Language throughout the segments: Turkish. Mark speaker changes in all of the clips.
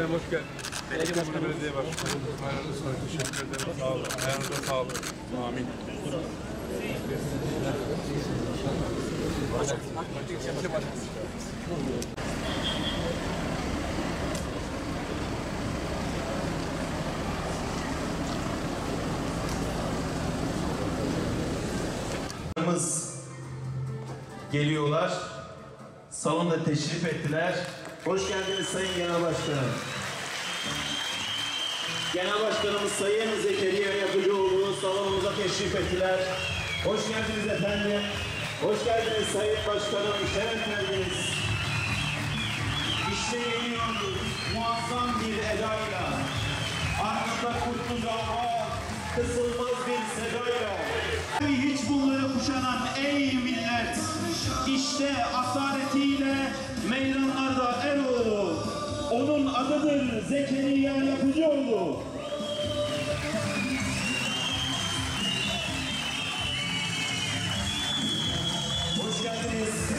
Speaker 1: Efendim hoş geldiniz. Beylikdüzü Belediye Başkanı. Hayırlı olsun. Teşekkür ederim. Sağ olun. Ayağınıza sağlık. Amin.
Speaker 2: Geliyorlar. Salonda teşrif ettiler. Hoş geldiniz Sayın Genel Başkanım. Genel Başkanımız Sayın Zekeriya Yapıcıoğlu salonumuza teşrif ettiler. Hoş geldiniz efendim. Hoş geldiniz Sayın Başkanım. Şeref verdiniz. İşte geliyoruz muazzam bir edayla. Arkada kutlu dava, kısılmaz bir sedayla. Hiç bunları kuşanan ey millet, işte asaretiyle meydanlarda Eroğlu, onun adıdır Zekeriya Yapıcıoğlu. Hoş geldiniz.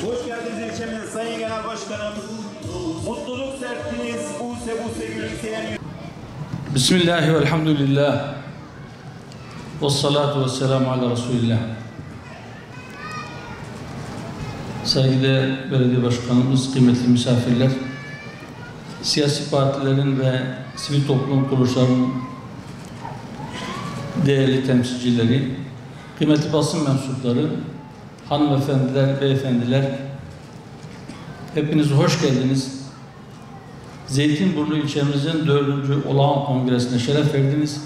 Speaker 2: Hoş geldiniz ilçemize Sayın Genel Başkanım. Mutluluk serptiniz, buse gülümseyen.
Speaker 3: Bismillah ve elhamdülillah. Vessalatu vesselamu ala Resulillah. Saygıdeğer belediye başkanımız, kıymetli misafirler, siyasi partilerin ve sivil toplum kuruluşlarının değerli temsilcileri, kıymetli basın mensupları, hanımefendiler, beyefendiler, hepiniz hoş geldiniz. Zeytinburnu ilçemizin 4. olağan kongresine şeref verdiniz.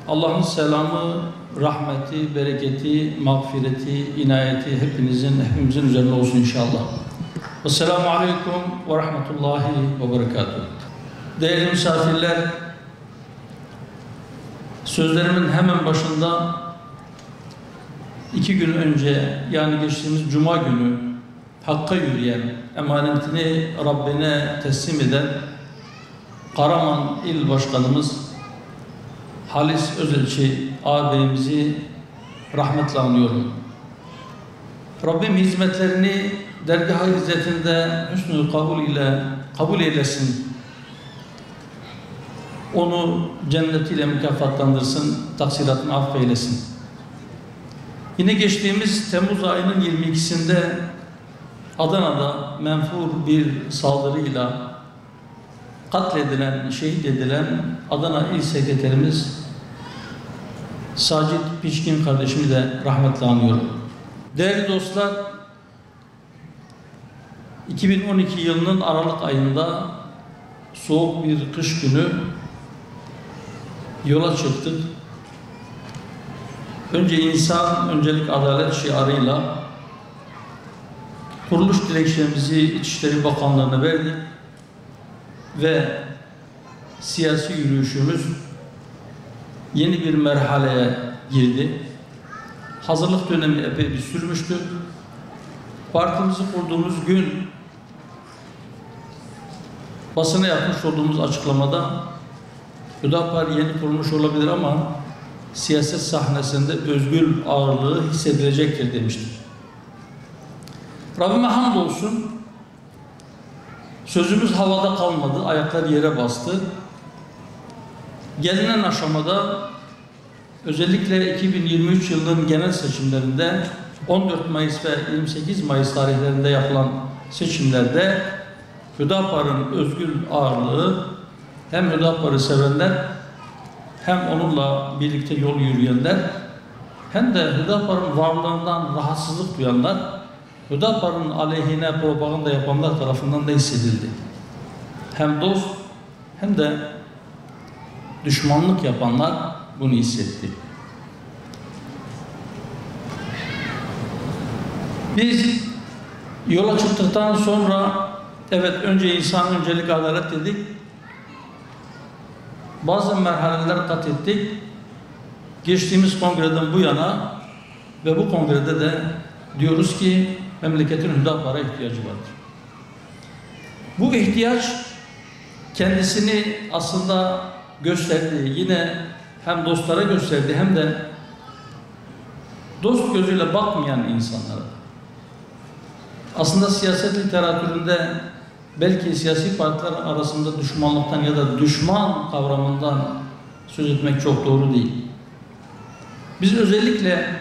Speaker 3: Allah'ın selamı, rahmeti, bereketi, mağfireti, inayeti hepimizin üzerine olsun inşallah. Esselamu Aleyküm ve Rahmetullahi ve Berekatuhu. Değerli misafirler, sözlerimin hemen başında 2 gün önce, yani geçtiğimiz Cuma günü Hakk'a yürüyen, emanetini Rabbine teslim eden Karaman İl Başkanımız Halis Özelçi ağabeyimizi rahmetle anıyorum. Rabbim hizmetlerini dergâh-ı izzetinde hüsnü kabul ile kabul eylesin. Onu cennetiyle mükafatlandırsın, taksiratını affeylesin. Yine geçtiğimiz Temmuz ayının 22'sinde Adana'da menfur bir saldırıyla katledilen, şehit edilen Adana İl Sekreterimiz Sacit Pişkin kardeşimi de rahmetle anıyorum. Değerli dostlar, 2012 yılının Aralık ayında soğuk bir kış günü yola çıktık. Önce insan, öncelik adalet şiarıyla kuruluş dilekçemizi İçişleri Bakanlığı'na verdik ve siyasi yürüyüşümüz yeni bir merhaleye girdi. Hazırlık dönemi epey bir sürmüştü. Partimizi kurduğumuz gün basına yapmış olduğumuz açıklamada Hüdapar yeni kurulmuş olabilir ama siyaset sahnesinde özgür ağırlığı hissedilecektir demiştir. Rabbime hamdolsun, sözümüz havada kalmadı, ayaklar yere bastı. Gelinen aşamada özellikle 2023 yılının genel seçimlerinde 14 Mayıs ve 28 Mayıs tarihlerinde yapılan seçimlerde Hüdapar'ın özgür ağırlığı hem Hüdapar'ı sevenler hem onunla birlikte yol yürüyenler hem de Hüdapar'ın varlığından rahatsızlık duyanlar, Hüdapar'ın aleyhine propaganda yapanlar tarafından da hissedildi. Hem dost hem de düşmanlık yapanlar bunu hissetti. Biz yola çıktıktan sonra evet önce insan, öncelik adalet dedik. Bazı merhaleler kat ettik. Geçtiğimiz kongreden bu yana ve bu kongrede de diyoruz ki memleketin Hüdapar'a ihtiyacı vardır. Bu ihtiyaç kendisini aslında gösterdi. Yine hem dostlara gösterdi hem de dost gözüyle bakmayan insanlara. Aslında siyaset literatüründe belki siyasi partiler arasında düşmanlıktan ya da düşman kavramından söz etmek çok doğru değil. Biz özellikle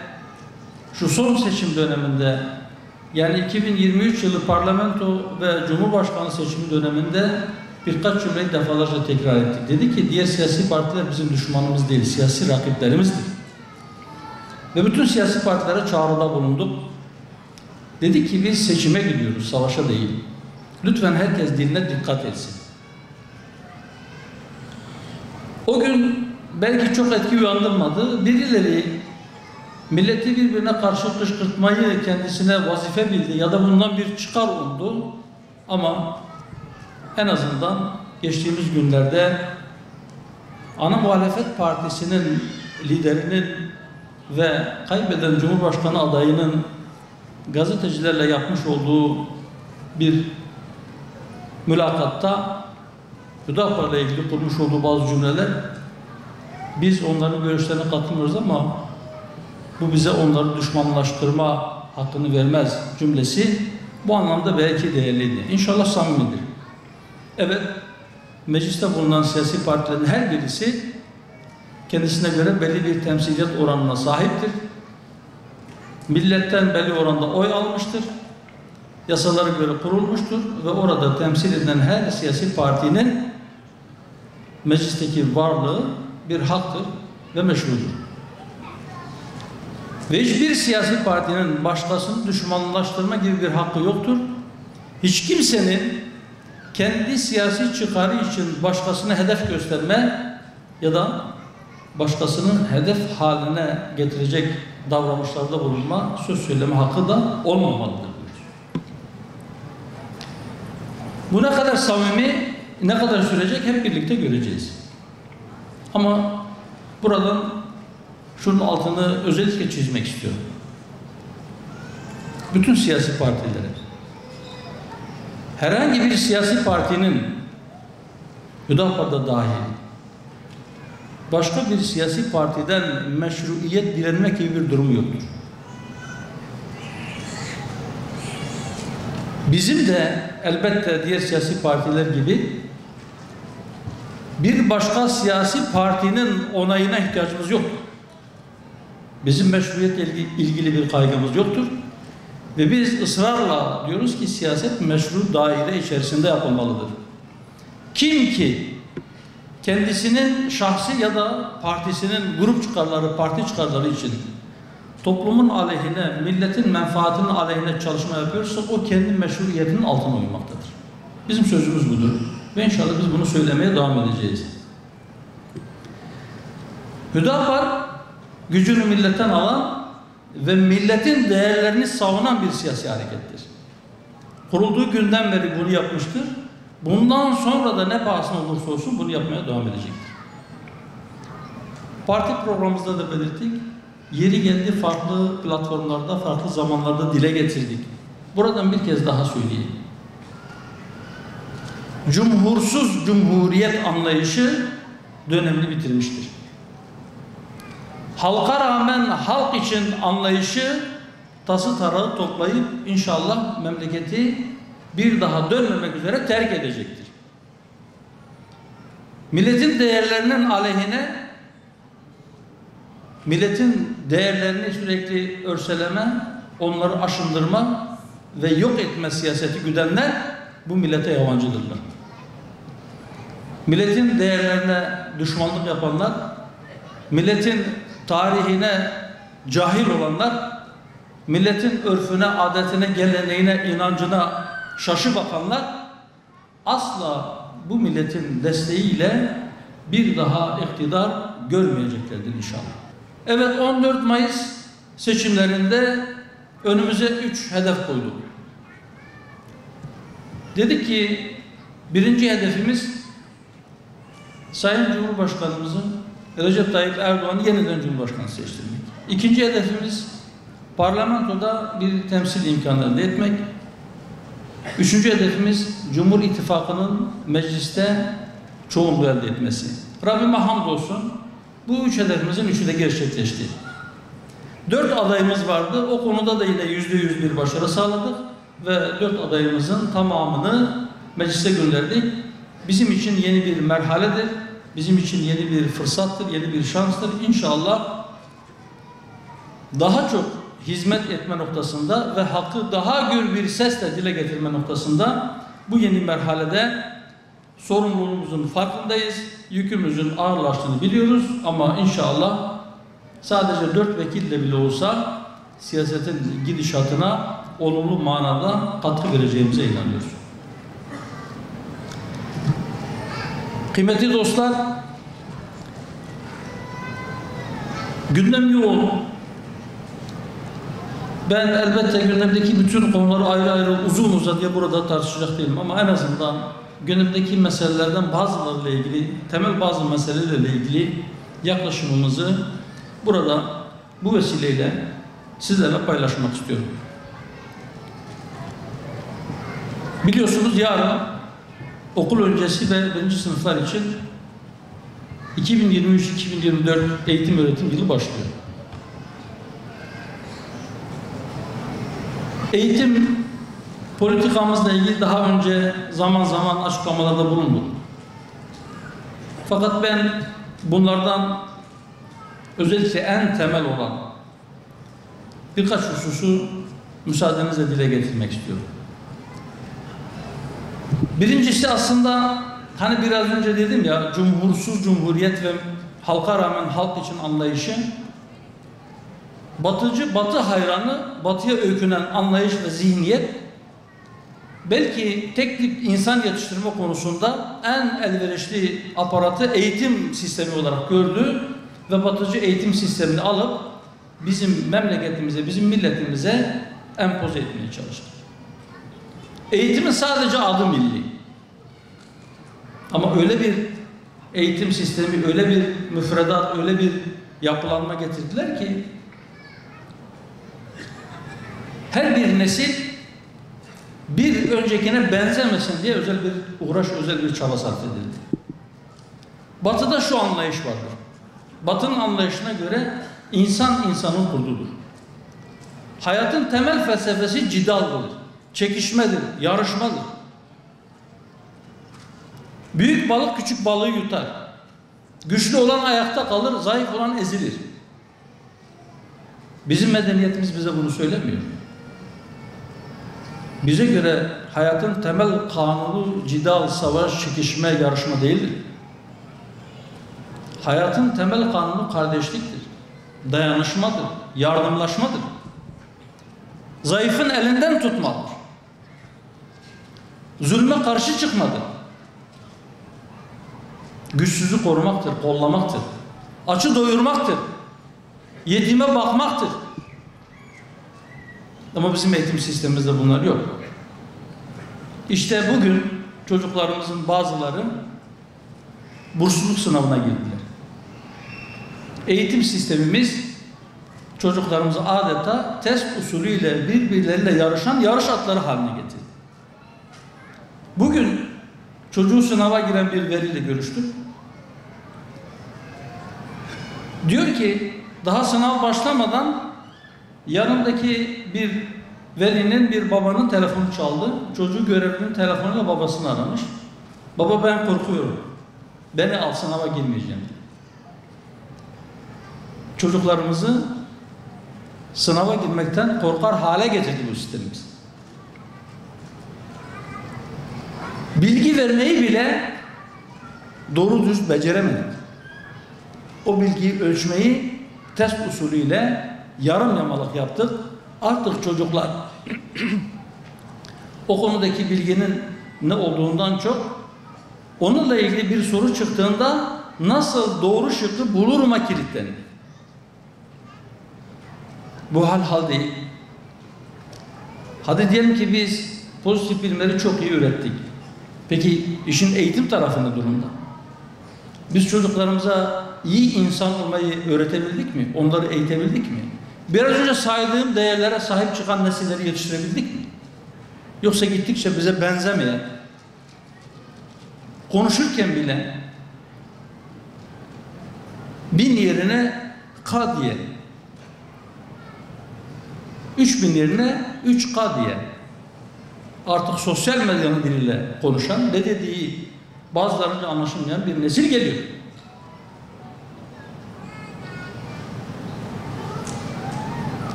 Speaker 3: şu son seçim döneminde, yani 2023 yılı parlamento ve cumhurbaşkanı seçimi döneminde birkaç cümleyi defalarca tekrar ettik. Dedi ki diğer siyasi partiler bizim düşmanımız değil, siyasi rakiplerimizdir. Ve bütün siyasi partilere çağrıda bulunduk. Dedi ki biz seçime gidiyoruz, savaşa değil. Lütfen herkes diline dikkat etsin. O gün belki çok etki uyandırmadı. Birileri milleti birbirine karşı kışkırtmayı kendisine vazife bildi ya da bundan bir çıkar umdu. Ama en azından geçtiğimiz günlerde ana muhalefet partisinin liderinin ve kaybeden Cumhurbaşkanı adayının gazetecilerle yapmış olduğu bir mülakatta Hüdapar'la ilgili kurmuş olduğu bazı cümleler, biz onların görüşlerine katılmıyoruz ama bu bize onları düşmanlaştırma hakkını vermez cümlesi bu anlamda belki değerliydi. İnşallah samimidir. Evet, mecliste bulunan siyasi partilerin her birisi kendisine göre belli bir temsiliyet oranına sahiptir. Milletten belli oranda oy almıştır. Yasalara göre kurulmuştur ve orada temsil edilen her siyasi partinin meclisteki varlığı bir haktır ve meşrudur. Ve hiçbir siyasi partinin başkasını düşmanlaştırma gibi bir hakkı yoktur. Hiç kimsenin kendi siyasi çıkarı için başkasına hedef gösterme ya da başkasının hedef haline getirecek davranışlarda bulunma, söz söyleme hakkı da olmamalıdır. Bu ne kadar samimi, ne kadar sürecek hep birlikte göreceğiz. Ama buradan şunun altını özellikle çizmek istiyorum. Bütün siyasi partilere, herhangi bir siyasi partinin, Hüdapar'da dahil, başka bir siyasi partiden meşruiyet dilenmek gibi bir durum yoktur. Bizim de elbette diğer siyasi partiler gibi bir başka siyasi partinin onayına ihtiyacımız yoktur. Bizim meşruiyetle ilgili bir kaygımız yoktur. Ve biz ısrarla diyoruz ki siyaset meşru daire içerisinde yapılmalıdır. Kim ki kendisinin şahsi ya da partisinin grup çıkarları, parti çıkarları için toplumun aleyhine, milletin menfaatinin aleyhine çalışma yapıyorsa o kendi meşruiyetinin altına uymaktadır. Bizim sözümüz budur. Ve inşallah biz bunu söylemeye devam edeceğiz. Hüdapar gücünü milletten alan ve milletin değerlerini savunan bir siyasi harekettir. Kurulduğu günden beri bunu yapmıştır. Bundan sonra da ne pahasına olursa olsun bunu yapmaya devam edecektir. Parti programımızda da belirttik. Yeri geldi farklı platformlarda, farklı zamanlarda dile getirdik. Buradan bir kez daha söyleyeyim. Cumhursuz cumhuriyet anlayışı dönemini bitirmiştir. Halka rağmen halk için anlayışı tası tarağı toplayıp inşallah memleketi bir daha dönmemek üzere terk edecektir. Milletin değerlerinin aleyhine, milletin değerlerini sürekli örseleme, onları aşındırma ve yok etme siyaseti güdenler bu millete yabancıdırlar. Milletin değerlerine düşmanlık yapanlar, milletin tarihine cahil olanlar, milletin örfüne, adetine, geleneğine, inancına şaşı bakanlar asla bu milletin desteğiyle bir daha iktidar görmeyeceklerdir inşallah. Evet, 14 Mayıs seçimlerinde önümüze 3 hedef koyduk. Dedik ki birinci hedefimiz Sayın Cumhurbaşkanımızın Recep Tayyip Erdoğan'ı yeniden Cumhurbaşkanı seçtirmek. İkinci hedefimiz parlamentoda bir temsil imkanı elde etmek. Üçüncü hedefimiz Cumhur İttifakı'nın mecliste çoğunluğu elde etmesi. Rabbime hamdolsun bu üç hedefimizin üçü de gerçekleşti. 4 adayımız vardı. O konuda da yine %100 bir başarı sağladık ve 4 adayımızın tamamını meclise gönderdik. Bizim için yeni bir merhaledir. Bizim için yeni bir fırsattır, yeni bir şanstır. İnşallah daha çok hizmet etme noktasında ve hakkı daha gür bir sesle dile getirme noktasında bu yeni merhalede sorumluluğumuzun farkındayız. Yükümüzün ağırlaştığını biliyoruz ama inşallah sadece 4 vekille bile olsa siyasetin gidişatına olumlu manada katkı vereceğimize inanıyoruz. Kıymetli dostlar, gündem yoğun. Ben elbette gündemdeki bütün konuları ayrı ayrı uzun uzadıya burada tartışacak değilim ama en azından gündemdeki meselelerden bazılarıyla ilgili, temel bazı meselelerle ilgili yaklaşımımızı burada bu vesileyle sizlerle paylaşmak istiyorum. Biliyorsunuz yarın okul öncesi ve 1. sınıflar için 2023-2024 eğitim öğretim yılı başlıyor. Eğitim politikamızla ilgili daha önce zaman zaman açıklamalarda bulundum. Fakat ben bunlardan özellikle en temel olan birkaç hususu müsaadenizle dile getirmek istiyorum. Birincisi aslında hani biraz önce dedim ya, cumhursuz cumhuriyet ve halka rağmen halk için anlayışı, batıcı, batı hayranı, batıya öykünen anlayış ve zihniyet belki tek tip insan yetiştirme konusunda en elverişli aparatı eğitim sistemi olarak gördü ve batıcı eğitim sistemini alıp bizim memleketimize, bizim milletimize empoze etmeye çalıştı. Eğitimin sadece adı milli. Ama öyle bir eğitim sistemi, öyle bir müfredat, öyle bir yapılanma getirdiler ki her bir nesil bir öncekine benzemesin diye özel bir uğraş, özel bir çaba sarf edildi. Batı'da şu anlayış vardır. Batı'nın anlayışına göre insan insanın kurdudur. Hayatın temel felsefesi cidaldır, çekişmedir, yarışmadır. Büyük balık küçük balığı yutar. Güçlü olan ayakta kalır, zayıf olan ezilir. Bizim medeniyetimiz bize bunu söylemiyor. Bize göre hayatın temel kanunu cidal, savaş, çekişme, yarışma değildir. Hayatın temel kanunu kardeşliktir, dayanışmadır, yardımlaşmadır. Zayıfın elinden tutmadır. Zulme karşı çıkmadır. Güçsüzü korumaktır, kollamaktır. Açı doyurmaktır. Yetime bakmaktır. Ama bizim eğitim sistemimizde bunlar yok. İşte bugün çocuklarımızın bazıları bursluluk sınavına girdiler. Eğitim sistemimiz çocuklarımızı adeta test usulüyle birbirleriyle yarışan yarış atları haline getirdi. Bugün çocuğu sınava giren bir veliyle görüştüm. Diyor ki daha sınav başlamadan yanımdaki bir velinin, bir babanın telefonu çaldı. Çocuğu görevlinin telefonuyla babasını aramış. Baba ben korkuyorum. Beni al, sınava girmeyeceğim. Çocuklarımızı sınava girmekten korkar hale getirdi bu sistemimiz. Bilgi vermeyi bile doğru düz beceremedik. O bilgiyi ölçmeyi test usulüyle yarım yamalak yaptık. Artık çocuklar o konudaki bilginin ne olduğundan çok onunla ilgili bir soru çıktığında nasıl doğru şıkkı buluruma kilitlenir. Bu hal değil. Hadi diyelim ki biz pozitif bilimleri çok iyi öğrettik. Peki işin eğitim tarafı ne durumda? Biz çocuklarımıza iyi insan olmayı öğretebildik mi? Onları eğitebildik mi? Biraz önce saydığım değerlere sahip çıkan nesilleri yetiştirebildik mi? Yoksa gittikçe bize benzemeyen, konuşurken bile 1000 yerine K diye, 3000 yerine 3K diye, artık sosyal medyanın diliyle konuşan, ne dediği bazılarınca anlaşılmayan bir nesil geliyor.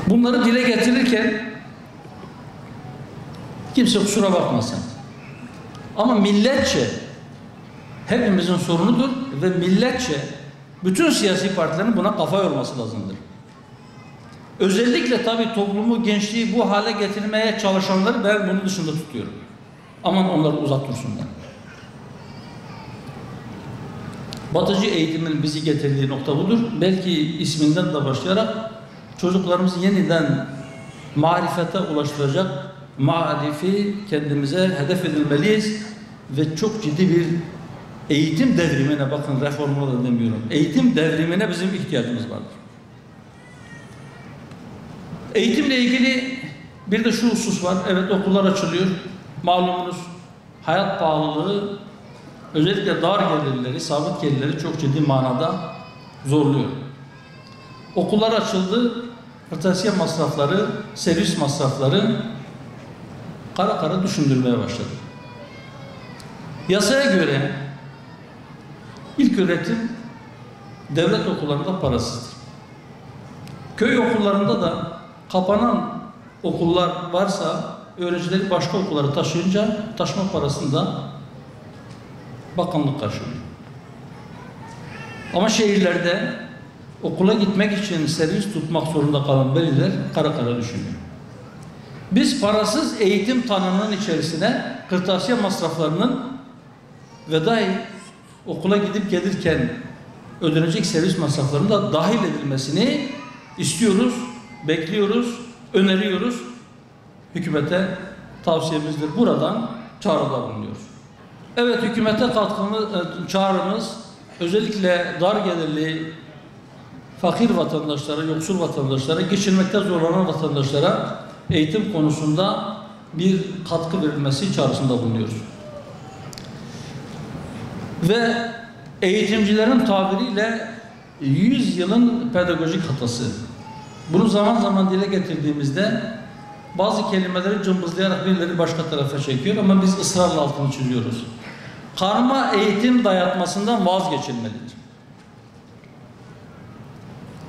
Speaker 3: Bunları dile getirirken kimse kusura bakmasın. Ama milletçe hepimizin sorunudur ve milletçe bütün siyasi partilerin buna kafa yorması lazımdır. Özellikle tabii toplumu, gençliği bu hale getirmeye çalışanları ben bunun dışında tutuyorum. Aman onları uzak dursunlar. Batıcı eğitimin bizi getirdiği nokta budur. Belki isminden de başlayarak çocuklarımızı yeniden marifete ulaştıracak marifi kendimize hedef edilmeliyiz ve çok ciddi bir eğitim devrimine, bakın reformuna da demiyorum, eğitim devrimine bizim ihtiyacımız vardır. Eğitimle ilgili bir de şu husus var. Evet, okullar açılıyor. Malumunuz hayat pahalılığı özellikle dar gelirleri, sabit gelirleri çok ciddi manada zorluyor. Okullar açıldı. Kırtasiye masrafları, servis masrafları kara kara düşündürmeye başladı. Yasaya göre ilköğretim devlet okullarında parasızdır. Köy okullarında da kapanan okullar varsa öğrencileri başka okullara taşıyınca taşıma parasını da bakanlık karşılıyor. Ama şehirlerde okula gitmek için servis tutmak zorunda kalan veliler kara kara düşünüyor. Biz parasız eğitim tanımının içerisine kırtasiye masraflarının ve dahi okula gidip gelirken ödenecek servis masraflarının da dahil edilmesini istiyoruz, bekliyoruz, öneriyoruz. Hükümete tavsiyemizdir. Buradan çağrıda bulunuyoruz. Evet, hükümete çağrımız özellikle dar gelirli fakir vatandaşlara, yoksul vatandaşlara, geçinmekte zorlanan vatandaşlara eğitim konusunda bir katkı verilmesi çağrısında bulunuyoruz. Ve eğitimcilerin tabiriyle 100 yılın pedagojik hatası. Bunu zaman zaman dile getirdiğimizde bazı kelimeleri cımbızlayarak birileri başka tarafa çekiyor ama biz ısrarla altını çiziyoruz. Karma eğitim dayatmasından vazgeçilmelidir.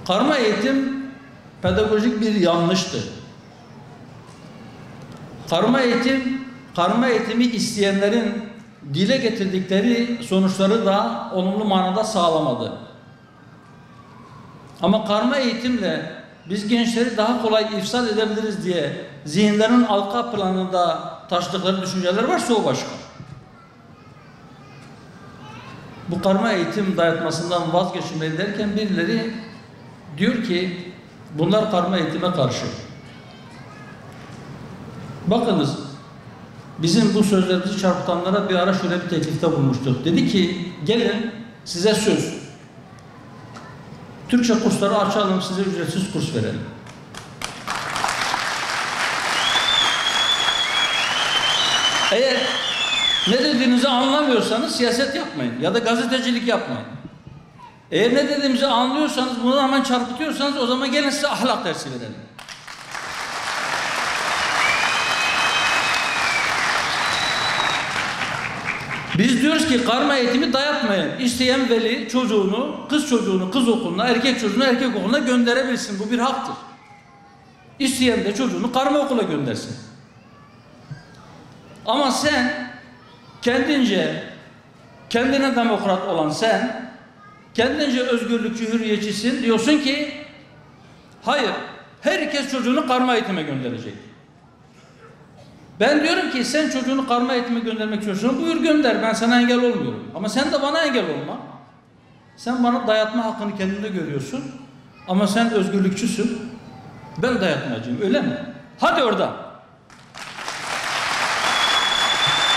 Speaker 3: Karma eğitim pedagojik bir yanlıştır. Karma eğitimi isteyenlerin dile getirdikleri sonuçları da olumlu manada sağlamadı. Ama karma eğitimle biz gençleri daha kolay ifsad edebiliriz diye zihinlerin arka planında taşıdıkları düşünceler varsa o başka. Bu karma eğitim dayatmasından vazgeçilmeli derken birileri diyor ki bunlar karma eğitime karşı. Bakınız, bizim bu sözlerimizi çarpıtanlara bir ara şöyle bir teklifte bulmuştuk. Dedi ki gelin size söz. Türkçe kursları açalım, size ücretsiz kurs verelim. Eğer ne dediğinizi anlamıyorsanız siyaset yapmayın ya da gazetecilik yapmayın. Eğer ne dediğimizi anlıyorsanız, bunu hemen çarpıtıyorsanız o zaman gelin size ahlak dersi verelim. Biz diyoruz ki karma eğitimi dayatmayın. İsteyen veli çocuğunu, kız okuluna, erkek çocuğunu erkek okuluna gönderebilsin. Bu bir haktır. İsteyen de çocuğunu karma okula göndersin. Ama sen kendine demokrat olan sen, kendince özgürlükçü, hürriyetçisin, diyorsun ki hayır, herkes çocuğunu karma eğitime gönderecek. Ben diyorum ki sen çocuğunu karma eğitime göndermek istiyorsan buyur gönder, ben sana engel olmuyorum. Ama sen de bana engel olma. Sen bana dayatma hakkını kendinde görüyorsun ama sen özgürlükçüsün, ben dayatmacıyım, öyle mi? Hadi orada.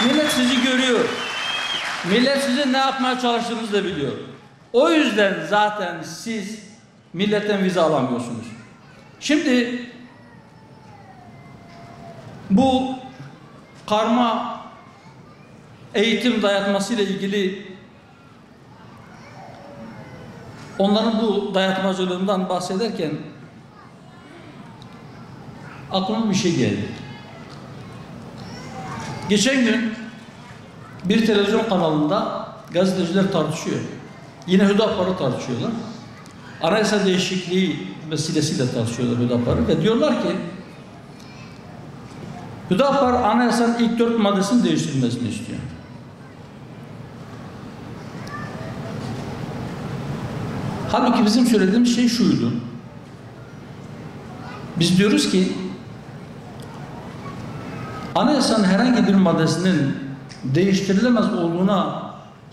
Speaker 3: Millet sizi görüyor. Millet sizin ne yapmaya çalıştığınızı da biliyor. O yüzden zaten siz milletten vize alamıyorsunuz. Şimdi bu karma eğitim dayatmasıyla ilgili onların bu dayatmacılığından bahsederken aklıma bir şey geldi. Geçen gün bir televizyon kanalında gazeteciler tartışıyor. Yine Hüdapar'ı tartışıyorlar. Anayasa değişikliği vesilesiyle tartışıyorlar Hüdapar'ı ve diyorlar ki Hüdapar anayasanın ilk 4 maddesinin değiştirilmesini istiyor. Halbuki bizim söylediğimiz şey şuydu. Biz diyoruz ki anayasanın herhangi bir maddesinin değiştirilemez olduğuna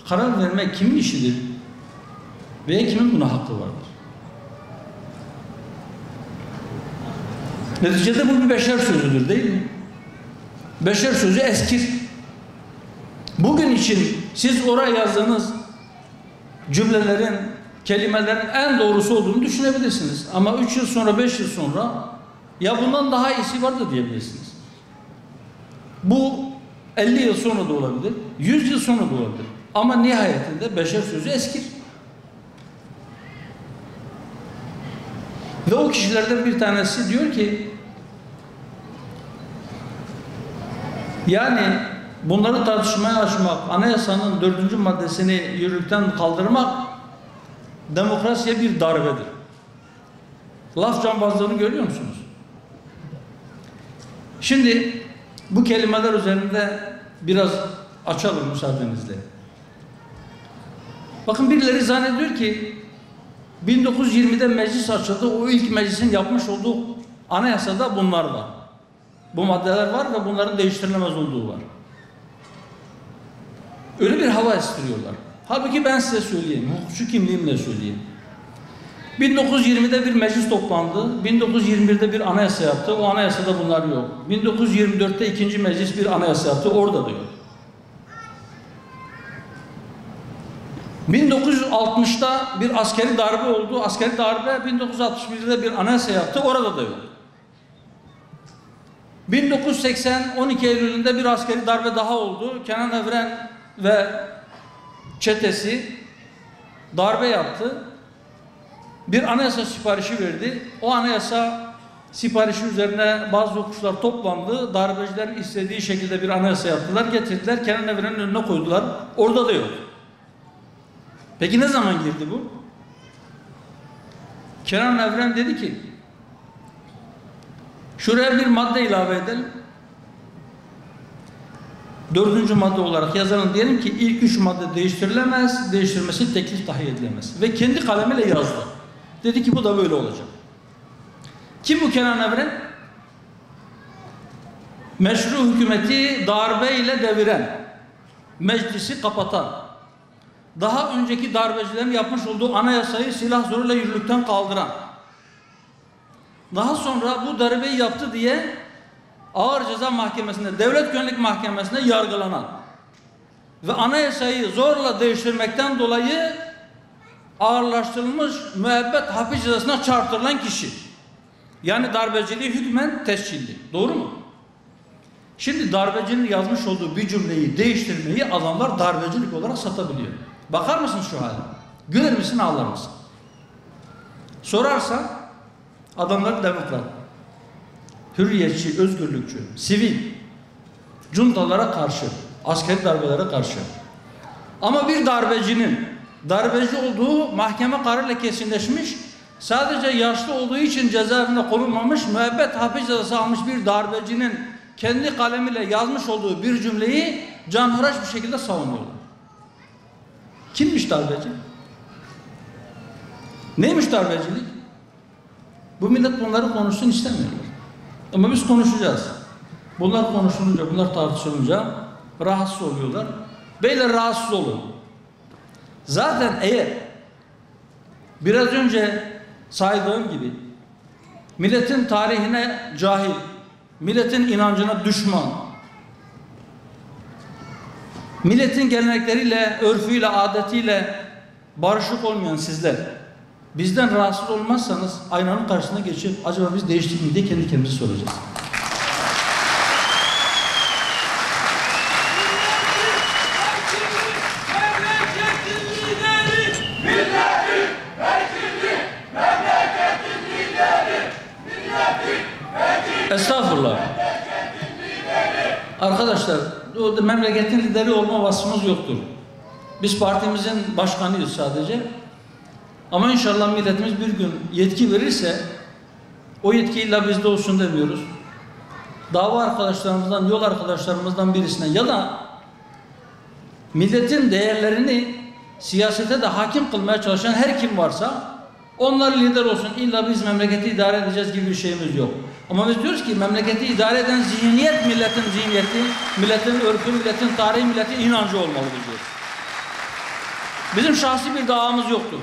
Speaker 3: karar vermek kimin işidir? Veya kimin buna hakkı vardır? Neticede bu bir beşer sözüdür değil mi? Beşer sözü eskir. Bugün için siz oraya yazdığınız cümlelerin, kelimelerin en doğrusu olduğunu düşünebilirsiniz. Ama 3 yıl sonra, 5 yıl sonra ya bundan daha iyisi vardı diyebilirsiniz. Bu 50 yıl sonra da olabilir, 100 yıl sonra da olabilir. Ama nihayetinde beşer sözü eskir. Ve o kişilerden bir tanesi diyor ki yani bunları tartışmaya açmak, anayasanın 4. maddesini yürürlükten kaldırmak demokrasiye bir darbedir. Laf cambazlığını görüyor musunuz? Şimdi bu kelimeler üzerinde biraz açalım müsaadenizle. Bakın birileri zannediyor ki 1920'de meclis açıldı. O ilk meclisin yapmış olduğu anayasada bunlar var. Bu maddeler var ve bunların değiştirilemez olduğu var. Öyle bir hava estiriyorlar. Halbuki ben size söyleyeyim, hukukçu kimliğimle söyleyeyim. 1920'de bir meclis toplandı. 1921'de bir anayasa yaptı. O anayasada bunlar yok. 1924'te ikinci meclis bir anayasa yaptı. Orada da yok. 1960'da bir askeri darbe oldu. Askeri darbe 1961'de bir anayasa yaptı. Orada da yok. 1980 12 Eylül'ünde bir askeri darbe daha oldu. Kenan Evren ve çetesi darbe yaptı. Bir anayasa siparişi verdi. O anayasa siparişi üzerine bazı hukukçular toplandı. Darbecilerin istediği şekilde bir anayasa yaptılar. Getirdiler. Kenan Evren'in önüne koydular. Orada da yok. Peki ne zaman girdi bu? Kenan Evren dedi ki şuraya bir madde ilave edelim. 4. madde olarak yazalım, diyelim ki ilk 3 madde değiştirilemez, değiştirmesi teklif dahi edilemez. Ve kendi kalemiyle yazdı. Dedi ki bu da böyle olacak. Kim bu Kenan Evren? Meşru hükümeti darbeyle deviren, meclisi kapatan, daha önceki darbecilerin yapmış olduğu anayasayı silah zoruyla yürürlükten kaldıran, daha sonra bu darbeyi yaptı diye Ağır Ceza Mahkemesi'nde, Devlet Güvenlik Mahkemesi'nde yargılanan ve anayasayı zorla değiştirmekten dolayı ağırlaştırılmış müebbet hapis cezasına çarptırılan kişi. Yani darbeciliği hükmen tescilli. Doğru mu? Şimdi darbecinin yazmış olduğu bir cümleyi değiştirmeyi adamlar darbecilik olarak satabiliyor. Bakar mısın şu hale? Güler misin, ağlar mısın? Sorarsan adamlar demokrat, hürriyetçi, özgürlükçü, sivil, cuntalara karşı, askeri darbelere karşı. Ama bir darbecinin darbeci olduğu mahkeme kararıyla kesinleşmiş, sadece yaşlı olduğu için cezaevine konulmamış, müebbet hapis cezası almış bir darbecinin kendi kalemiyle yazmış olduğu bir cümleyi canhıraş bir şekilde savunuyorlar. Kimmiş darbeci? Neymiş darbecilik? Bu millet bunları konuşsun istemiyorlar. Ama biz konuşacağız. Bunlar konuşulunca, bunlar tartışılınca rahatsız oluyorlar. Beyler rahatsız olun. Zaten eğer biraz önce saydığım gibi milletin tarihine cahil, milletin inancına düşman, milletin gelenekleriyle, örfüyle, adetiyle barışık olmayan sizler bizden rahatsız olmazsanız aynanın karşısına geçip acaba biz değiştik mi diye kendi kendimize soracağız. Estağfurullah. Arkadaşlar memleketin lideri olma vasfımız yoktur. Biz partimizin başkanıyız sadece. Ama inşallah milletimiz bir gün yetki verirse o yetki illa bizde olsun demiyoruz. Dava arkadaşlarımızdan, yol arkadaşlarımızdan birisine ya da milletin değerlerini siyasete de hakim kılmaya çalışan her kim varsa onlar lider olsun. İlla biz memleketi idare edeceğiz gibi bir şeyimiz yok. Ama biz diyoruz ki memleketi idare eden zihniyet milletin zihniyeti, milletin örfü, milletin tarihi, milletin inancı olmalı diyoruz. Bizim şahsi bir davamız yoktur.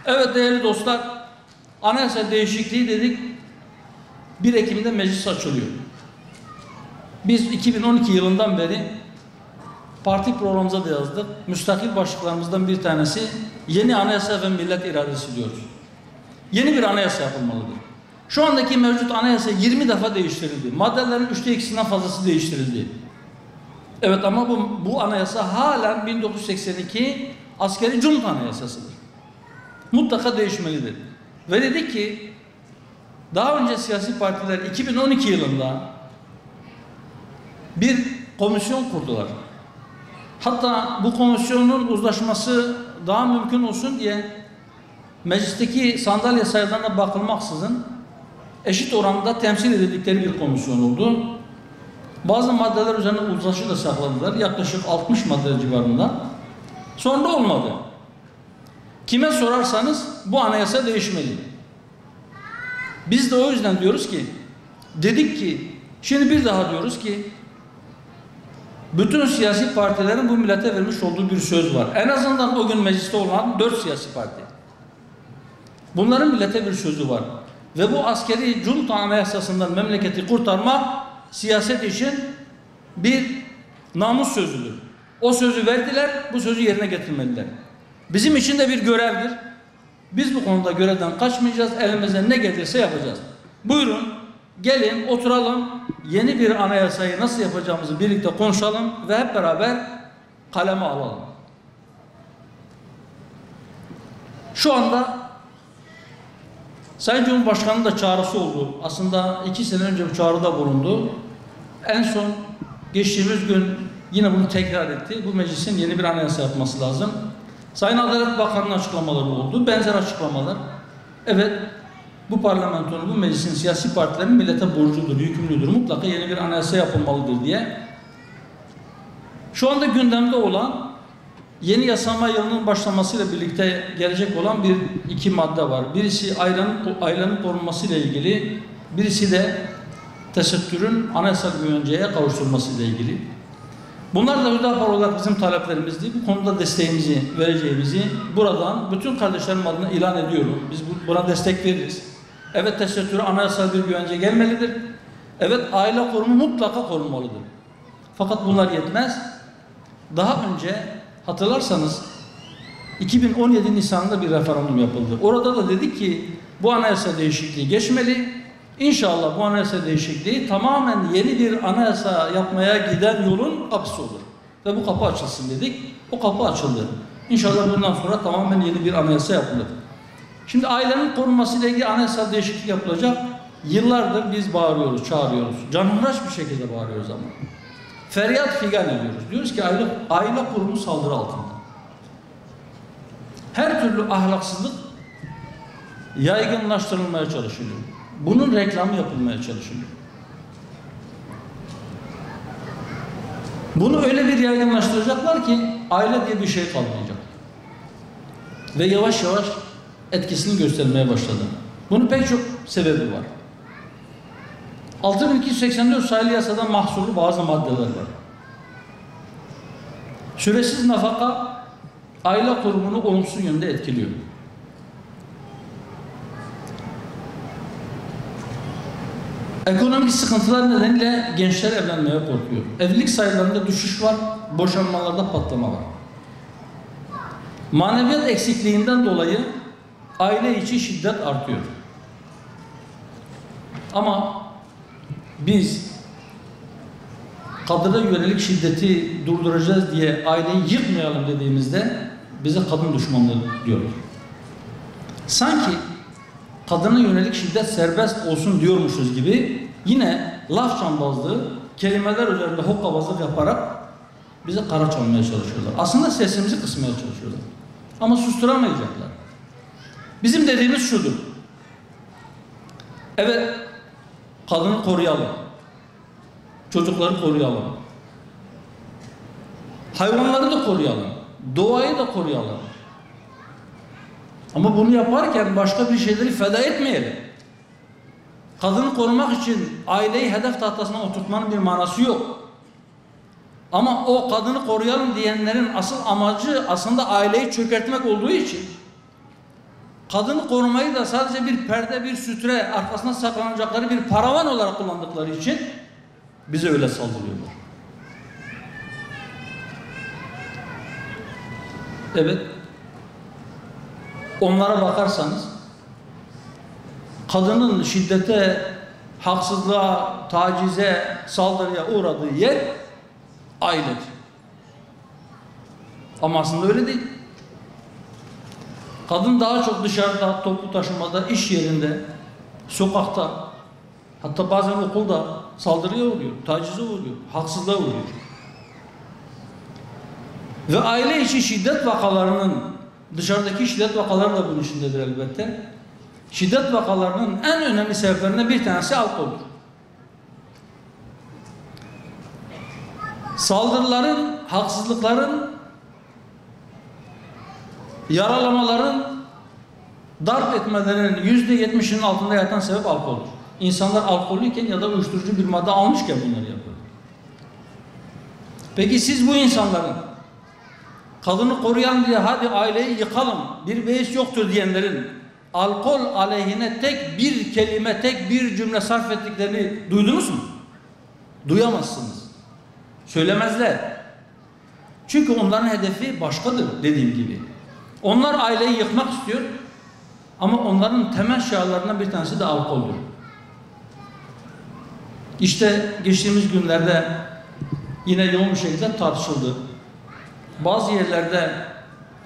Speaker 3: Evet değerli dostlar, anayasa değişikliği dedik. 1 Ekim'de meclis açılıyor. Biz 2012 yılından beri parti programımıza da yazdık. Müstakil başlıklarımızdan bir tanesi yeni anayasa ve millet iradesi diyoruz. Yeni bir anayasa yapılmalıdır. Şu andaki mevcut anayasa 20 defa değiştirildi. Maddelerin 3'te 2'sinden fazlası değiştirildi. Evet ama bu anayasa halen 1982 askeri junta anayasasıdır. Mutlaka değişmelidir. Ve dedik ki daha önce siyasi partiler 2012 yılında bir komisyon kurdular. Hatta bu komisyonun uzlaşması daha mümkün olsun diye meclisteki sandalye sayılarına bakılmaksızın eşit oranda temsil edildikleri bir komisyon oldu. Bazı maddeler üzerine uzlaşı da sağladılar. Yaklaşık 60 madde civarında. Sonra olmadı. Kime sorarsanız bu anayasa değişmeli. Biz de o yüzden diyoruz ki, dedik ki, şimdi bir daha diyoruz ki, bütün siyasi partilerin bu millete vermiş olduğu bir söz var. En azından o gün mecliste olan 4 siyasi parti. Bunların millete bir sözü var. Ve bu askeri junta anayasasından memleketi kurtarma siyaset için bir namus sözüdür. O sözü verdiler, bu sözü yerine getirmeliler. Bizim için de bir görevdir. Biz bu konuda görevden kaçmayacağız, elimizden ne gelirse yapacağız. Buyurun, gelin oturalım, yeni bir anayasayı nasıl yapacağımızı birlikte konuşalım ve hep beraber kaleme alalım. Şu anda Sayın Cumhurbaşkanı'nın da çağrısı oldu. Aslında 2 sene önce bu çağrıda bulundu. En son geçtiğimiz gün yine bunu tekrar etti. Bu meclisin yeni bir anayasa yapması lazım. Sayın Adalet Bakanı'nın açıklamaları oldu. Benzer açıklamalar. Evet, bu parlamentonun, bu meclisin siyasi partilerin millete borcudur, yükümlüdür. Mutlaka yeni bir anayasa yapılmalıdır diye. Şu anda gündemde olan yeni yasama yılının başlamasıyla birlikte gelecek olan iki madde var. Birisi ailenin korunması ile ilgili, birisi de tesettürün anayasal güvenceye kavuşturulması ile ilgili. Bunlar da Hüdapar olarak bizim taleplerimizdi. Bu konuda desteğimizi vereceğimizi buradan bütün kardeşlerim adına ilan ediyorum. Biz buna destek veririz. Evet, tesettüre anayasal bir güvence gelmelidir. Evet, aile korumu mutlaka korunmalıdır. Fakat bunlar yetmez. Daha önce hatırlarsanız 2017 Nisan'da bir referandum yapıldı. Orada da dedik ki bu anayasa değişikliği geçmeli. İnşallah bu anayasa değişikliği tamamen yeni bir anayasa yapmaya giden yolun kapısı olur. Ve bu kapı açılsın dedik. O kapı açıldı. İnşallah bundan sonra tamamen yeni bir anayasa yapılır. Şimdi ailenin korunmasıyla ilgili anayasal değişiklik yapılacak. Yıllardır biz bağırıyoruz, çağırıyoruz. Canhıraş bir şekilde bağırıyoruz ama. Feryat figan ediyoruz. Diyoruz ki aile kurumu saldırı altında. Her türlü ahlaksızlık yaygınlaştırılmaya çalışılıyor. Bunun reklamı yapılmaya çalışılıyor. Bunu öyle bir yaygınlaştıracaklar ki aile diye bir şey kalmayacak. Ve yavaş yavaş etkisini göstermeye başladı. Bunun pek çok sebebi var. 6284 sayılı yasada mahsurlu bazı maddeler var. Süresiz nafaka aile kurumunu olumsuz yönde etkiliyor. Ekonomik sıkıntılar nedeniyle gençler evlenmeye korkuyor. Evlilik sayılarında düşüş var, boşanmalarda patlama var. Maneviyat eksikliğinden dolayı aile içi şiddet artıyor. Ama biz kadına yönelik şiddeti durduracağız diye aileyi yıkmayalım dediğimizde bize kadın düşmanlığı diyorlar. Sanki kadına yönelik şiddet serbest olsun diyormuşuz gibi yine laf cambazlığı, kelimeler üzerinde hokkabazlık yaparak bizi kara çalmaya çalışıyorlar. Aslında sesimizi kısmaya çalışıyorlar. Ama susturamayacaklar. Bizim dediğimiz şudur. Evet, kadını koruyalım. Çocukları koruyalım. Hayvanları da koruyalım. Doğayı da koruyalım. Ama bunu yaparken başka bir şeyleri feda etmeyelim. Kadını korumak için aileyi hedef tahtasına oturtmanın bir manası yok. Ama o kadını koruyalım diyenlerin asıl amacı aslında aileyi çökertmek olduğu için kadını korumayı da sadece bir perde, bir sütre arkasına saklanacakları bir paravan olarak kullandıkları için bize öyle saldırıyorlar. Evet. Onlara bakarsanız kadının şiddete, haksızlığa, tacize, saldırıya uğradığı yer ailedir. Ama aslında öyle değil. Kadın daha çok dışarıda, toplu taşımada, iş yerinde, sokakta, hatta bazen okulda saldırıya uğruyor, tacize uğruyor, haksızlığa uğruyor. Ve aile içi şiddet vakalarının, dışarıdaki şiddet vakaları da bunun içindedir elbette. Şiddet vakalarının en önemli sebeplerinden bir tanesi alkoldür. Saldırıların, haksızlıkların, yaralamaların, darp etmelerinin %70'inin altında yatan sebep alkoldür. İnsanlar alkollüyken ya da uyuşturucu bir madde almışken bunları yapıyor. Peki siz bu insanların kadını koruyan diye hadi aileyi yıkalım, bir beis yoktur diyenlerin alkol aleyhine tek bir kelime, tek bir cümle sarf ettiklerini duydunuz mu? Duyamazsınız. Söylemezler. Çünkü onların hedefi başkadır dediğim gibi. Onlar aileyi yıkmak istiyor ama onların temel şiarlarından bir tanesi de alkoldür. İşte geçtiğimiz günlerde yine yoğun bir şekilde tartışıldı. Bazı yerlerde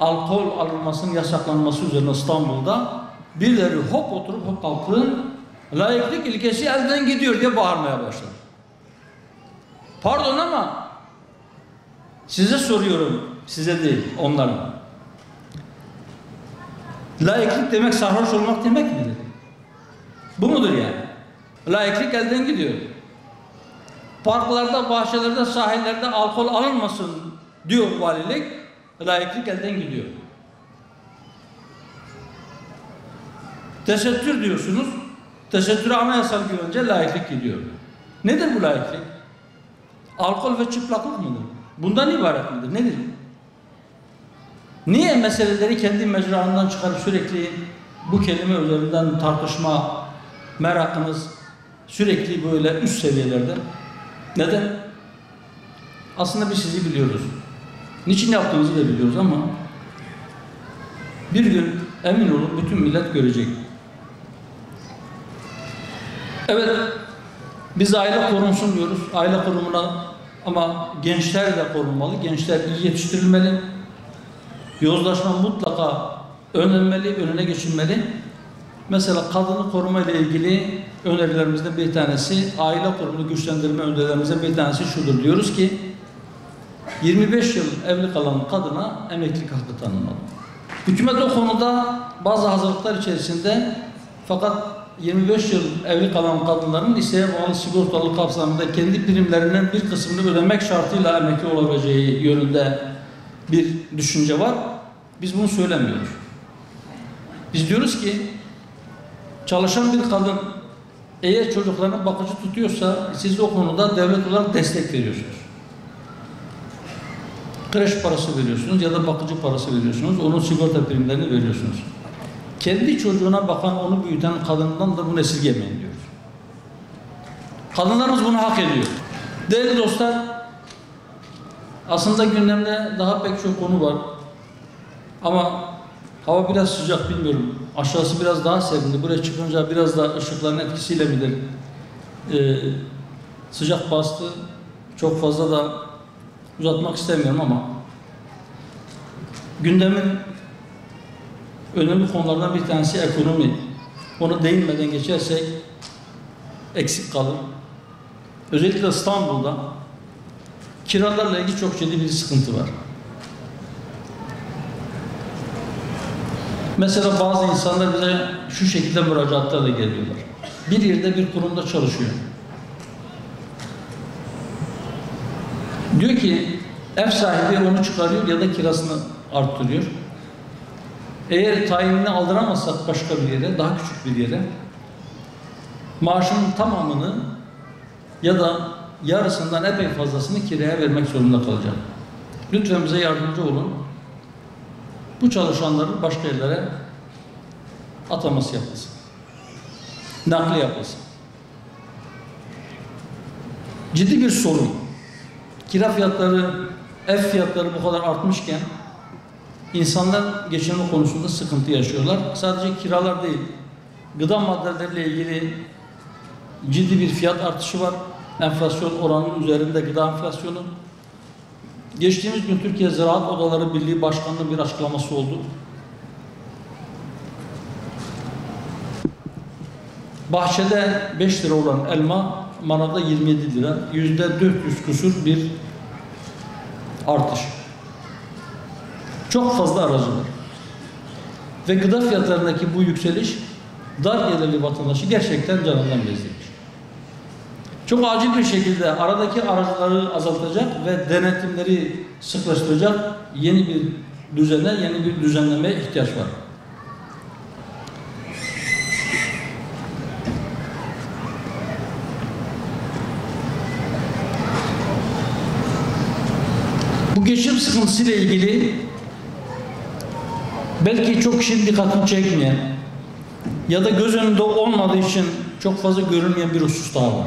Speaker 3: alkol alınmasının yasaklanması üzerine İstanbul'da birileri hop oturup hop kalkıp laiklik ilkesi elden gidiyor diye bağırmaya başladı. Pardon ama size soruyorum, size değil, onlara. Laiklik demek sarhoş olmak demek midir? Bu mudur yani? Laiklik elden gidiyor. Parklarda, bahçelerde, sahillerde alkol alınmasın diyor valilik, laiklik elden gidiyor. Tesettür diyorsunuz, tesettüre anayasal güvence laiklik gidiyor. Nedir bu laiklik? Alkol ve çıplaklık mıdır? Bundan ibaret midir? Nedir? Niye meseleleri kendi mecraından çıkarıp sürekli bu kelime üzerinden tartışma merakınız sürekli böyle üst seviyelerde? Neden? Aslında biz sizi biliyoruz. Niçin yaptığınızı da biliyoruz ama bir gün emin olun bütün millet görecek. Evet, biz aile korunsun diyoruz. Aile korumuna ama gençler de korunmalı. Gençler iyi yetiştirilmeli. Yozlaşma mutlaka önlenmeli, önüne geçilmeli. Mesela kadını koruma ile ilgili önerilerimizden bir tanesi, aile kurumunu güçlendirme önerilerimizden bir tanesi şudur. Diyoruz ki 25 yıl evli kalan kadına emeklilik hakkı tanınmalı. Hükümet o konuda bazı hazırlıklar içerisinde, fakat 25 yıl evli kalan kadınların isteğe bağlı sigortalı kapsamında kendi primlerinden bir kısmını ödemek şartıyla emekli olabileceği yönünde bir düşünce var. Biz bunu söylemiyoruz. Biz diyoruz ki çalışan bir kadın eğer çocuklarına bakıcı tutuyorsa siz o konuda devlet olarak destek veriyorsunuz. Kreş parası veriyorsunuz ya da bakıcı parası veriyorsunuz. Onun sigorta primlerini veriyorsunuz. Kendi çocuğuna bakan, onu büyüten kadından da bunu esirgemeyin diyoruz. Kadınlarımız bunu hak ediyor. Değerli dostlar, aslında gündemde daha pek çok konu var. Ama hava biraz sıcak, bilmiyorum. Aşağısı biraz daha serindi. Buraya çıkınca biraz da ışıkların etkisiyle midir? Sıcak bastı. Çok fazla da uzatmak istemiyorum ama gündemin önemli konulardan bir tanesi ekonomi. Onu değinmeden geçersek eksik kalır. özellikle İstanbul'da kiralarla ilgili çok ciddi bir sıkıntı var. Mesela bazı insanlar bize şu şekilde müracaatlarla geliyorlar. Bir yerde bir kurumda çalışıyor. Diyor ki ev sahibi onu çıkarıyor ya da kirasını arttırıyor. Eğer tayinini aldıramazsak başka bir yere, daha küçük bir yere maaşının tamamını ya da yarısından epey fazlasını kiraya vermek zorunda kalacak. Lütfen bize yardımcı olun. Bu çalışanların başka yerlere ataması yapılsın. Nakli yapılsın. Ciddi bir sorun. Kira fiyatları, ev fiyatları bu kadar artmışken insanlar geçinme konusunda sıkıntı yaşıyorlar. Sadece kiralar değil, gıda maddeleriyle ilgili ciddi bir fiyat artışı var. Enflasyon oranının üzerinde gıda enflasyonu. Geçtiğimiz gün Türkiye Ziraat Odaları Birliği Başkanı'nın bir açıklaması oldu. Bahçede 5 lira olan elma manavda 27 lira. %400 küsur bir artış. Çok fazla aracı var. Ve gıda fiyatlarındaki bu yükseliş dar gelirli vatandaşı gerçekten canından bezdirmiş. Çok acil bir şekilde aradaki aracıları azaltacak ve denetimleri sıklaştıracak yeni bir düzene, yeni bir düzenlemeye ihtiyaç var. Bu geçim sıkıntısıyla ilgili belki çok kişinin dikkatini çekmeyen ya da göz önünde olmadığı için çok fazla görünmeyen bir husus daha var.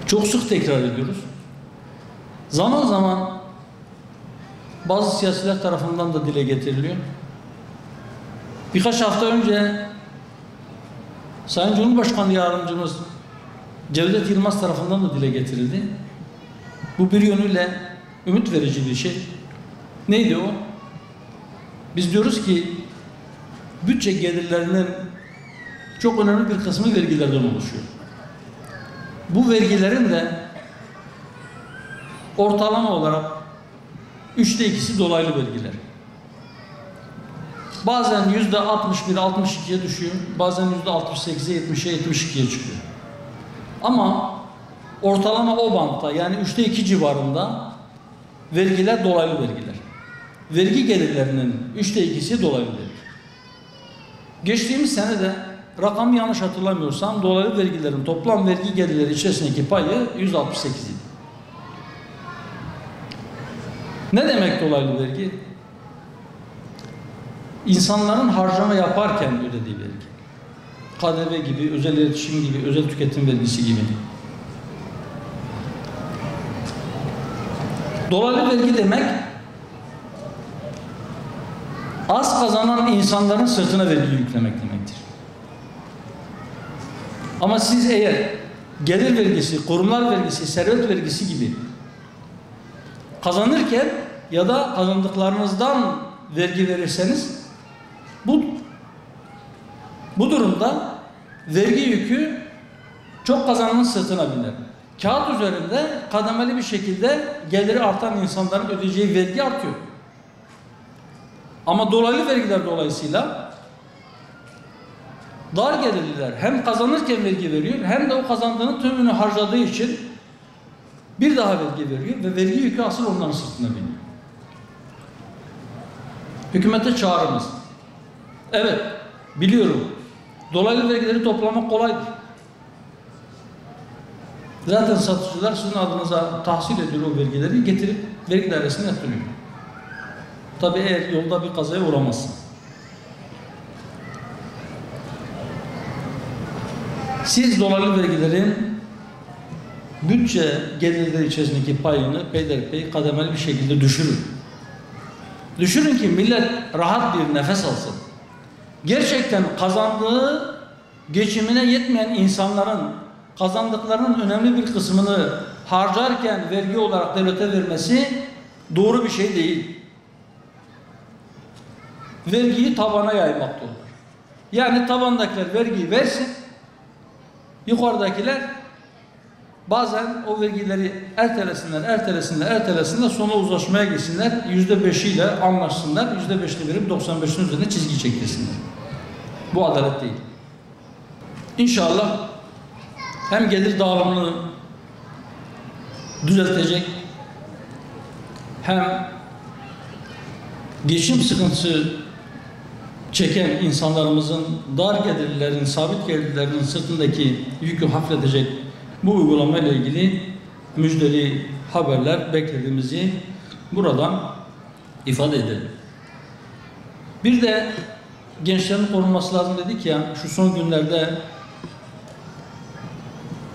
Speaker 3: Çok sık tekrar ediyoruz. Zaman zaman bazı siyasiler tarafından da dile getiriliyor. Birkaç hafta önce Sayın Cumhurbaşkanı Yardımcımız Cevdet Yılmaz tarafından da dile getirildi. Bu bir yönüyle ümit verici bir şey. Neydi o? Biz diyoruz ki bütçe gelirlerinin çok önemli bir kısmı vergilerden oluşuyor. Bu vergilerin de ortalama olarak 3'te 2'si dolaylı vergiler. Bazen %61-62'ye düşüyor. Bazen %68'e 70'e 72'ye çıkıyor. Ama ortalama o bantta yani 3'te 2 civarında vergiler dolaylı vergiler. Vergi gelirlerinin 3'te 2'si dolaylı vergi. Geçtiğimiz sene de rakamı yanlış hatırlamıyorsam dolaylı vergilerin toplam vergi gelirleri içerisindeki payı %68 idi. Ne demek dolaylı vergi? İnsanların harcama yaparken ödediği vergi. KDV gibi, özel iletişim gibi, özel tüketim vergisi gibi. Dolaylı vergi demek az kazanan insanların sırtına vergi yüklemek demektir. Ama siz eğer gelir vergisi, kurumlar vergisi, servet vergisi gibi kazanırken ya da kazandıklarınızdan vergi verirseniz bu durumda vergi yükü çok kazananın sırtına biner. Kağıt üzerinde kademeli bir şekilde geliri artan insanların ödeyeceği vergi artıyor. Ama dolaylı vergiler dolayısıyla dar gelirliler hem kazanırken vergi veriyor hem de o kazandığının tümünü harcadığı için bir daha vergi veriyor ve vergi yükü asıl onların sırtına biniyor. Hükümete çağrımız. Evet, biliyorum. Dolaylı vergileri toplamak kolaydır. Zaten satıcılar sizin adınıza tahsil ediyor o vergileri getirip vergi dairesine yatırıyor. Tabii eğer yolda bir kazaya uğramazsın. Siz dolaylı vergilerin bütçe gelirleri içerisindeki payını peyderpey kademeli bir şekilde düşürün. Düşürün ki millet rahat bir nefes alsın. Gerçekten kazandığı geçimine yetmeyen insanların kazandıklarının önemli bir kısmını harcarken vergi olarak devlete vermesi doğru bir şey değil. Vergiyi tabana yaymaktadır. Yani tabandakiler vergiyi versin, yukarıdakiler bazen o vergileri ertelesinler, sonra uzlaşmaya gitsinler, %5'iyle anlaşsınlar, %5'li verip 95'in üzerine çizgi çektirsinler. Bu adalet değil. İnşallah hem gelir dağılımını düzeltecek, hem geçim sıkıntısı çeken insanlarımızın, dar gelirlerin, sabit gelirlerin sırtındaki yükü hafifletecek bu uygulamayla ilgili müjdeli haberler beklediğimizi buradan ifade edelim. Bir de gençlerin korunması lazım dedik ya, şu son günlerde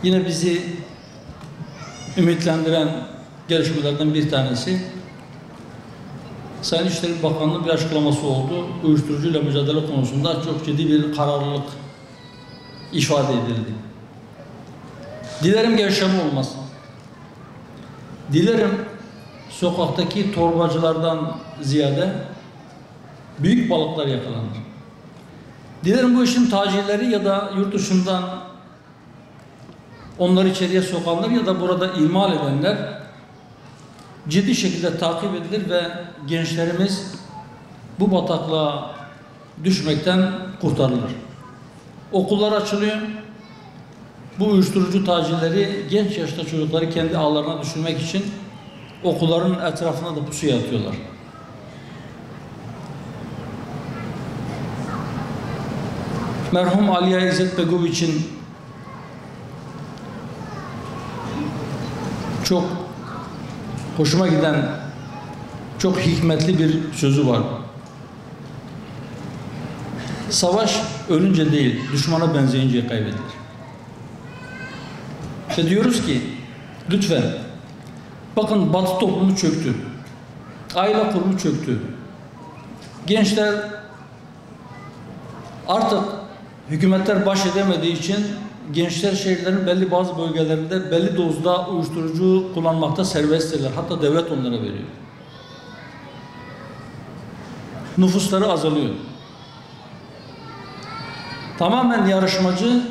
Speaker 3: yine bizi ümitlendiren gelişmelerden bir tanesi, Sayın İçişleri Bakanlığı'nın bir açıklaması oldu. Uyuşturucuyla mücadele konusunda çok ciddi bir kararlılık ifade edildi. Dilerim gevşeme olmaz. Dilerim sokaktaki torbacılardan ziyade büyük balıklar yakalanır. Dilerim bu işin tacirleri ya da yurt dışından onları içeriye sokanlar ya da burada ihmal edenler ciddi şekilde takip edilir ve gençlerimiz bu bataklığa düşmekten kurtarılır. Okullar açılıyor. Bu uyuşturucu tacirleri genç yaşta çocukları kendi ağlarına düşürmek için okulların etrafına da pusuya atıyorlar. Merhum Aliya İzzet Begoviç'in çok hoşuma giden, çok hikmetli bir sözü var. Savaş ölünce değil, düşmana benzeyince kaybedilir. İşte diyoruz ki, lütfen, bakın Batı toplumu çöktü. Aile kurumu çöktü. Gençler artık hükümetler baş edemediği için gençler şehirlerin belli bazı bölgelerinde belli dozda uyuşturucu kullanmakta serbesttirler. Hatta devlet onlara veriyor. Nüfusları azalıyor. Tamamen yarışmacı,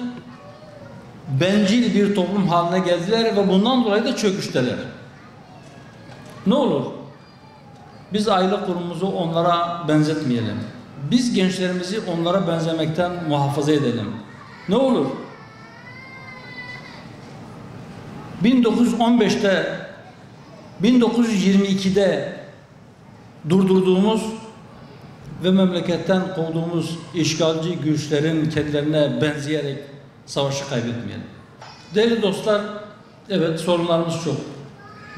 Speaker 3: bencil bir toplum haline geldiler ve bundan dolayı da çöküşteler. Ne olur? Biz aile kurumumuzu onlara benzetmeyelim. Biz gençlerimizi onlara benzemekten muhafaza edelim. Ne olur? 1915'te, 1922'de durdurduğumuz ve memleketten kovduğumuz işgalci güçlerin kendilerine benzeyerek savaşı kaybetmeyelim. Değerli dostlar, evet sorunlarımız çok.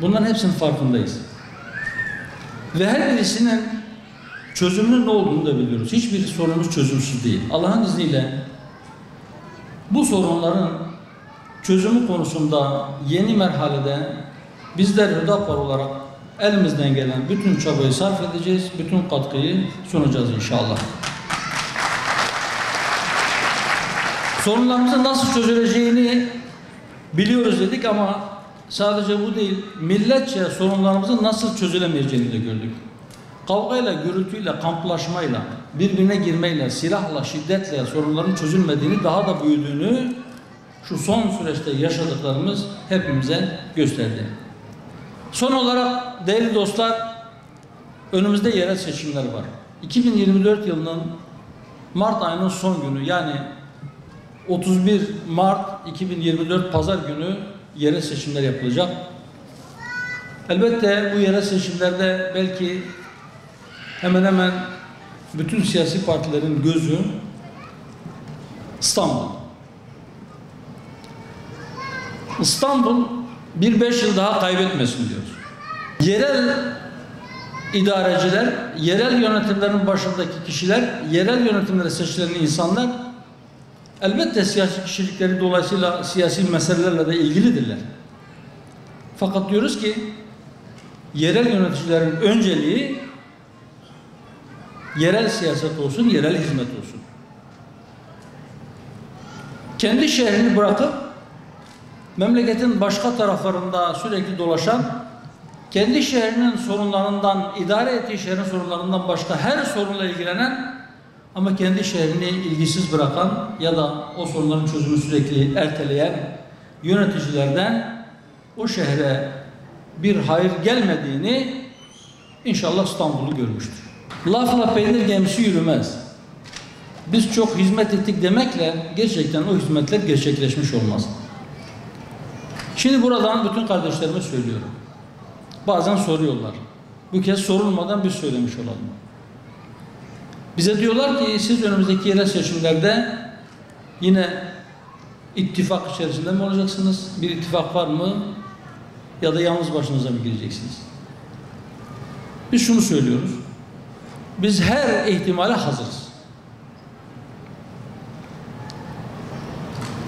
Speaker 3: Bunların hepsinin farkındayız. Ve her birisinin çözümünün ne olduğunu da biliyoruz. Hiçbir sorunumuz çözümsüz değil. Allah'ın izniyle bu sorunların çözümü konusunda yeni merhalede bizler Hüdapar olarak elimizden gelen bütün çabayı sarf edeceğiz, bütün katkıyı sunacağız inşallah. Sorunlarımızın nasıl çözüleceğini biliyoruz dedik ama sadece bu değil, milletçe sorunlarımızın nasıl çözülemeyeceğini de gördük. Kavgayla, gürültüyle, kamplaşmayla, birbirine girmeyle, silahla, şiddetle sorunların çözülmediğini, daha da büyüdüğünü şu son süreçte yaşadıklarımız hepimize gösterdi. Son olarak değerli dostlar, önümüzde yerel seçimler var. 2024 yılının Mart ayının son günü, yani 31 Mart 2024 Pazar günü yerel seçimler yapılacak. Elbette bu yerel seçimlerde belki hemen hemen bütün siyasi partilerin gözü İstanbul. İstanbul bir 5 yıl daha kaybetmesin diyoruz. Yerel idareciler, yerel yönetimlerin başındaki kişiler, yerel yönetimlere seçilen insanlar elbette siyasi kişilikleri dolayısıyla siyasi meselelerle de ilgilidirler. Fakat diyoruz ki yerel yöneticilerin önceliği yerel siyaset olsun, yerel hizmet olsun. Kendi şehrini bırakıp memleketin başka taraflarında sürekli dolaşan, kendi şehrinin sorunlarından, idare ettiği şehrin sorunlarından başka her sorunla ilgilenen ama kendi şehrini ilgisiz bırakan ya da o sorunların çözümünü sürekli erteleyen yöneticilerden o şehre bir hayır gelmediğini inşallah İstanbul'u görmüştür. Lafla peynir gemisi yürümez. Biz çok hizmet ettik demekle gerçekten o hizmetler gerçekleşmiş olmaz. Şimdi buradan bütün kardeşlerime söylüyorum. Bazen soruyorlar. Bu kez sorulmadan biz söylemiş olalım. Bize diyorlar ki siz önümüzdeki yerel seçimlerde yine ittifak içerisinde mi olacaksınız? Bir ittifak var mı? Ya da yalnız başınıza mı gireceksiniz? Biz şunu söylüyoruz. Biz her ihtimale hazırız.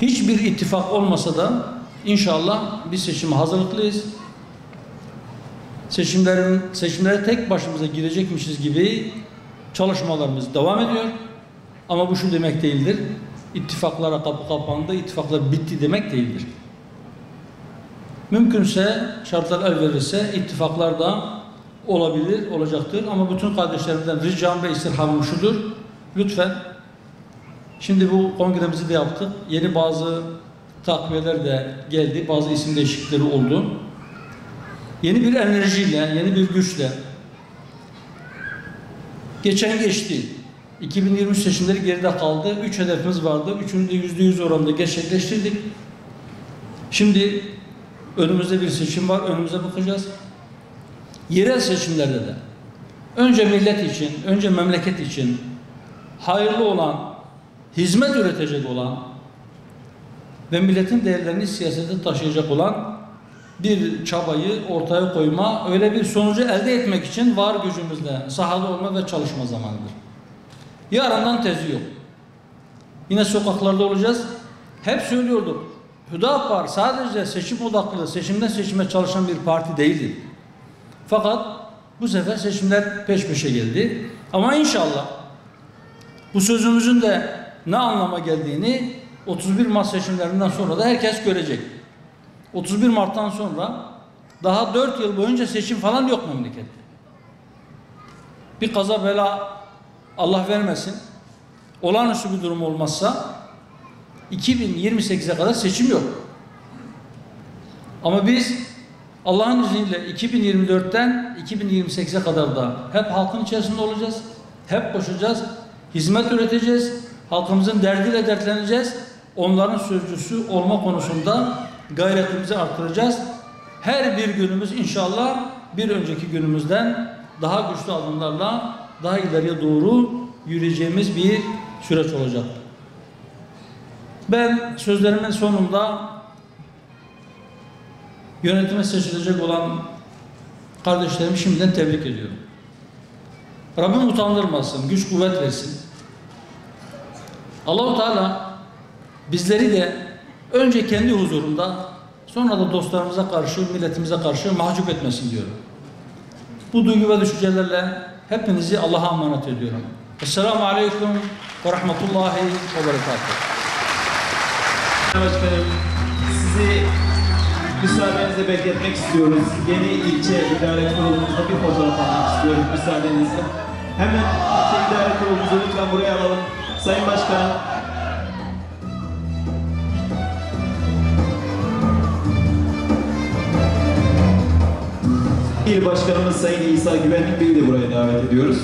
Speaker 3: Hiçbir ittifak olmasa da inşallah biz seçime hazırlıklıyız. Seçimlere tek başımıza girecekmişiz gibi çalışmalarımız devam ediyor. Ama bu şu demek değildir. İttifaklara kapı kapandı, ittifaklar bitti demek değildir. Mümkünse, şartlar el verirse ittifaklar da olabilir, olacaktır. Ama bütün kardeşlerimden ricam ve istirhamım şudur. Lütfen, şimdi bu kongremizi de yaptık. Yeni bazı takviyeler de geldi, bazı isim değişiklikleri oldu. Yeni bir enerjiyle, yeni bir güçle geçen geçti. 2023 seçimleri geride kaldı. 3 hedefimiz vardı. Üçünü de %100 oranında gerçekleştirdik. Şimdi önümüzde bir seçim var. Önümüze bakacağız. Yerel seçimlerde de önce millet için, önce memleket için hayırlı olan, hizmet üretecek olan ve milletin değerlerini siyasete taşıyacak olan bir çabayı ortaya koyma, öyle bir sonucu elde etmek için var gücümüzle sahada olma ve çalışma zamanıdır. Yarından tezi yok. Yine sokaklarda olacağız. Hep söylüyorduk. Hüdapar sadece seçim odaklı, seçimden seçime çalışan bir parti değildi. Fakat bu sefer seçimler peş peşe geldi. Ama inşallah bu sözümüzün de ne anlama geldiğini 31 Mart seçimlerinden sonra da herkes görecek. 31 Mart'tan sonra daha 4 yıl boyunca seçim falan yok memlekette. Bir kaza bela Allah vermesin. Olağanüstü bir durum olmazsa 2028'e kadar seçim yok. Ama biz Allah'ın izniyle 2024'ten 2028'e kadar da hep halkın içerisinde olacağız. Hep koşacağız. Hizmet üreteceğiz. Halkımızın derdiyle dertleneceğiz. Onların sözcüsü olma konusunda gayretimizi artıracağız. Her bir günümüz inşallah bir önceki günümüzden daha güçlü adımlarla daha ileriye doğru yürüyeceğimiz bir süreç olacak. Ben sözlerimin sonunda yönetime seçilecek olan kardeşlerimi şimdiden tebrik ediyorum. Rabbim utandırmasın, güç kuvvet versin. Allah-u Teala bizleri de önce kendi huzurunda, sonra da dostlarımıza karşı, milletimize karşı mahcup etmesin diyorum. Bu duygu ve düşüncelerle hepinizi Allah'a emanet ediyorum. Esselamu Aleyküm ve Rahmetullahi ve Berekatuhu.
Speaker 2: Başkanım, sizi müsaadenizle bekletmek istiyoruz. Yeni ilçe idare kurulumuzda bir fotoğraf almak istiyorum müsaadenizle. Hemen ilçe idare kurulumuzu lütfen buraya alalım. Sayın Başkanım. İl Başkanımız Sayın İsa Güvenlik Bey'i de buraya davet ediyoruz.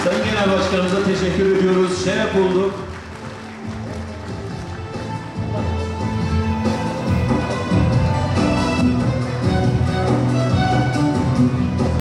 Speaker 2: Sayın Genel Başkanımıza teşekkür ediyoruz. Şeref bulduk.